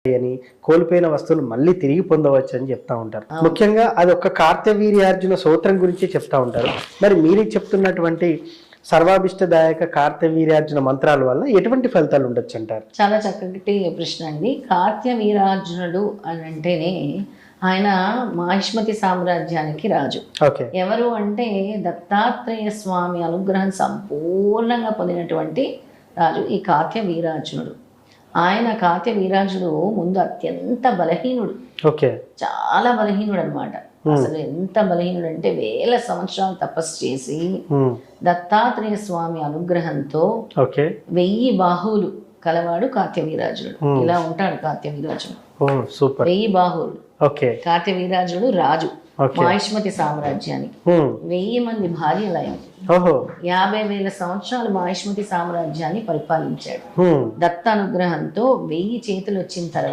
అని, కోల్పోయిన వస్తువులు మళ్ళీ తిరిగి పొందవచ్చు అని చెప్తా ఉంటారు. ముఖ్యంగా అది ఒక కార్తవీర్యార్జున స్తోత్రం గురించి చెప్తా ఉంటారు. మరి మీరు చెప్తున్నటువంటి సర్వాభిష్టదాయక కార్తవీర్యార్జున మంత్రాల వల్ల ఎటువంటి ఫలితాలు ఉండొచ్చు అంటారు? చాలా చక్కటి ప్రశ్న అండి. కార్తవీర్యార్జునుడు అని అంటేనే ఆయన మాహిష్మతి సామ్రాజ్యానికి రాజు. ఓకే. ఎవరు అంటే దత్తాత్రేయ స్వామి అనుగ్రహం సంపూర్ణంగా పొందినటువంటి రాజు ఈ కార్తవీర్యార్జునుడు. ఆయన కార్తవీర్యార్జునుడు ముందు అత్యంత బలహీనుడు. ఓకే. చాలా బలహీనుడు అనమాట. అసలు ఎంత బలహీనుడు అంటే 1000 సంవత్సరాలు తపస్సు చేసి దత్తాత్రేయ స్వామి అనుగ్రహంతో 1000 బాహువులు కలవాడు కార్తవీర్యార్జునుడు. ఇలా ఉంటాడు కార్తవీర్యార్జునుడు. 1000 బాహువులు. కార్తవీర్యార్జునుడు రాజు మాహిష్మతి సామ్రాజ్యానికి. 1000 మంది భార్యలయం. 50,000 సంవత్సరాలు మాహిష్మతి సామ్రాజ్యాన్ని పరిపాలించాడు. దత్త అనుగ్రహంతో 1000 చేతులు వచ్చిన తర్వాత